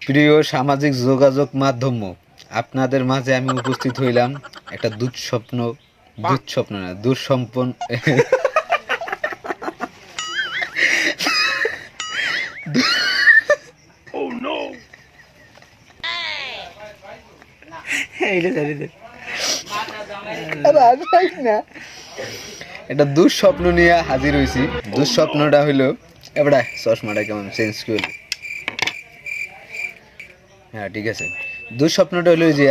প্রিয় সামাজিক যোগাযোগ মাধ্যম আপনাদের মাঝে আমি উপস্থিত হইলাম একটা দুঃস্বপ্ন না দুঃসম্পন্ন একটা দুঃস্বপ্ন নিয়ে হাজির হয়েছি। দুঃস্বপ্নটা হইলো এবারে চশমাটা কেমন চেঞ্জ করল। হ্যাঁ ঠিক আছে, দুঃস্বপ্নটা হলো যে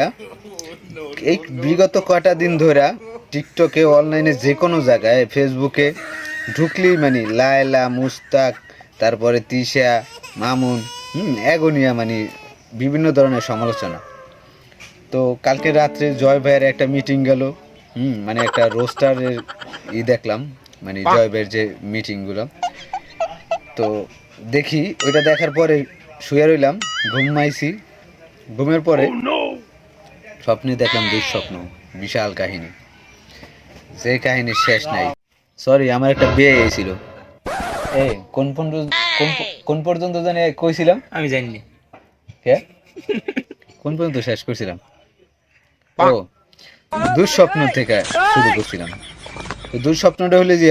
এই বিগত কয়টা দিন ধরে টিকটকে অনলাইনে যে কোনো জায়গায় ফেসবুকে ঢুকলেই মানে লায়লা মুস্তাক তারপরে তিশা মামুন এগোনিয়া মানে বিভিন্ন ধরনের সমালোচনা। তো কালকে রাত্রে জয় ভাইয়ের একটা মিটিং গেল, মানে একটা রোস্টারের দেখলাম, মানে জয় ভাইয়ের যে মিটিংগুলো। তো দেখি ওইটা দেখার পরে শুয়ে রইলাম, ঘুমাইছি। ঘুমের পরে স্বপ্নে দেখলাম দুঃস্বপ্ন, বিশাল কাহিনী, যে কাহিনীর শেষ নাই। সরি, আমার একটা বিয়ে হয়েছিল। কোন পর্যন্ত জানি কইছিলাম আমি জানি কে কোন পর্যন্ত শেষ করছিলাম? ও দুঃস্বপ্ন থেকে শুরু করছিলাম। তো দুঃস্বপ্নটা হলে যে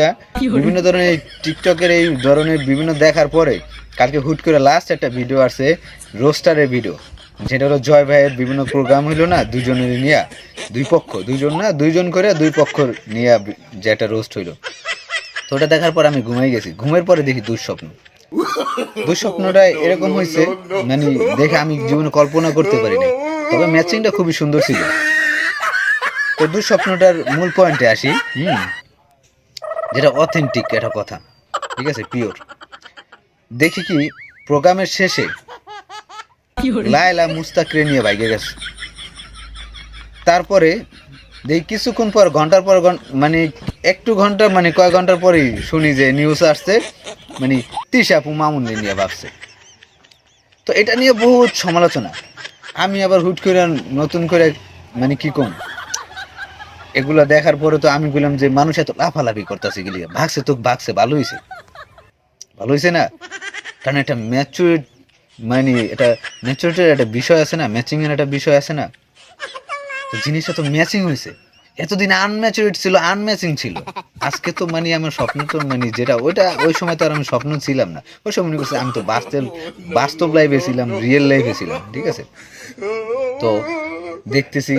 বিভিন্ন ধরনের টিকটকের এই ধরনের বিভিন্ন দেখার পরে কালকে হুট করে লাস্ট একটা ভিডিও আসছে, রোস্টারের ভিডিও, যেটা হলো জয় ভাইয়ের বিভিন্ন প্রোগ্রাম হইলো না, দুজনের নিয়ে দুইজন করে দুই পক্ষ নিয়ে যে একটা রোস্ট হইলো। তো ওটা দেখার পর আমি ঘুমাই গেছি। ঘুমের পরে দেখি দুঃস্বপ্নটা এরকম হয়েছে, মানে দেখে আমি জীবনে কল্পনা করতে পারিনি। তবে ম্যাচিংটা খুবই সুন্দর ছিল। তো দুঃস্বপ্নটার মূল পয়েন্টে আসি, যেটা অথেন্টিক একটা কথা, ঠিক আছে, পিওর। দেখি কি প্রোগ্রামের শেষে লায়লা মুস্তাকরে নিয়ে বাইকে গেছে। তারপরে দেখি কিছুক্ষণ পর ঘন্টার পর মানে একটু ঘন্টা মানে কয়েক ঘন্টার পরেই শুনি যে নিউজ আসছে, মানে তিশা আপু মামুন নিয়ে ভাবছে। তো এটা নিয়ে বহুত সমালোচনা। আমি আবার হুট করে নতুন করে মানে কি কম এগুলা দেখার পরে তো আমি বললাম যে মানুষ এত লাফালাফি করতেছে গেলিয়ে ভাগছে ভালো হয়েছে না, কারণ একটা ম্যাচুরিট মানে এটা ম্যাচুরিটির একটা বিষয় আছে না, ম্যাচিং এর একটা বিষয় আছে না। তো জিনিসটা তো ম্যাচিং হয়েছে। এতদিন আনম্যাচুরিট ছিল, আনম্যাচিং ছিল। আজকে তো মানে আমার স্বপ্ন তো মানে যেটা ওইটা ওই সময় তো আর আমি স্বপ্ন ছিলাম না। ওই সময় মনে করছি আমি তো বাস্তব লাইফে ছিলাম, রিয়েল লাইফে ছিলাম, ঠিক আছে। তো দেখতেছি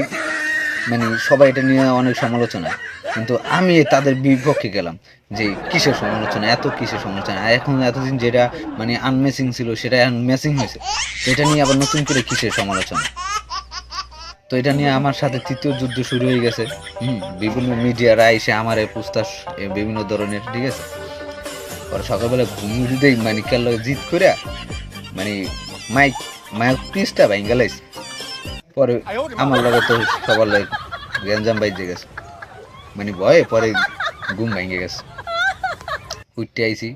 মানে সবাই এটা নিয়ে অনেক সমালোচনা, কিন্তু আমি তাদের বিপক্ষে গেলাম যে কিসের সমালোচনা, কিসের সমালোচনা। এখন এতদিন যেটা মানে আনম্যাচিং ছিল সেটা আনম্যাচিং হয়েছে, তো এটা নিয়ে আবার নতুন করে কিসের সমালোচনা। তো এটা নিয়ে আমার সাথে তৃতীয় যুদ্ধ শুরু হয়ে গেছে। বিভিন্ন মিডিয়ারা এসে আমার পুস্তাস বিভিন্ন ধরনের, ঠিক আছে। পরে সকালবেলা ঘুমিয়ে মানে কেন জিত করে মানে মাইক পিসটা ভাঙ্গা লাইছে। পরে আমার লগে তো সবার লাগে গ্যাঞ্জাম বাইজে গেছে, মানে ভয়ে পরে ঘুম ভেঙে গেছে। উঠতে আইছি,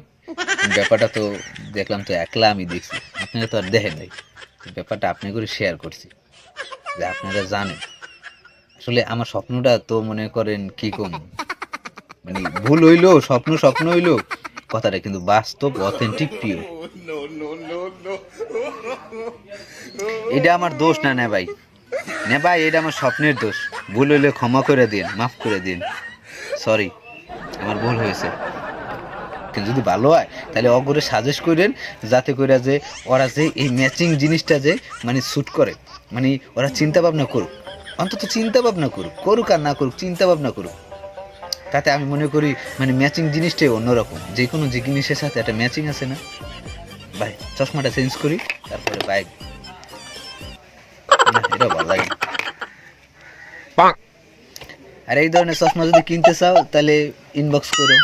ব্যাপারটা তো দেখলাম, তো একলা আমি দেখছি, আপনারা তো আর দেখেন নাই। ব্যাপারটা আপনি করে শেয়ার করছি যে আপনারা জানেন। আসলে আমার স্বপ্নটা তো মনে করেন কি কম, মানে ভুল হইলো, স্বপ্ন হইলো কথাটা, কিন্তু বাস্তব অথেন্টিক পিওর। এটা আমার দোষ না ভাই, এটা আমার স্বপ্নের দোষ। ভুল হইলে ক্ষমা করে দিন, মাফ করে দিন, সরি, আমার ভুল হয়েছে। কিন্তু যদি ভালো হয় তাহলে অগরে সাজেস্ট করেন, যাতে করে যে ওরা যে এই ম্যাচিং জিনিসটা যে মানে শ্যুট করে, মানে ওরা চিন্তা ভাবনা করুক, অন্তত চিন্তা ভাবনা করুক আর না করুক, চিন্তা ভাবনা করুক। তাতে আমি মনে করি মানে ম্যাচিং জিনিসটাই অন্যরকম। যে কোনো জিনিসের সাথে একটা ম্যাচিং আছে না ভাই। চশমাটা চেঞ্জ করি, তারপরে বাইক না, এটাও ভালো লাগে। আর এই ধরনের চশমা যদি কিনতে চাও তাহলে ইনবক্স করো।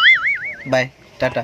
Bye, tata.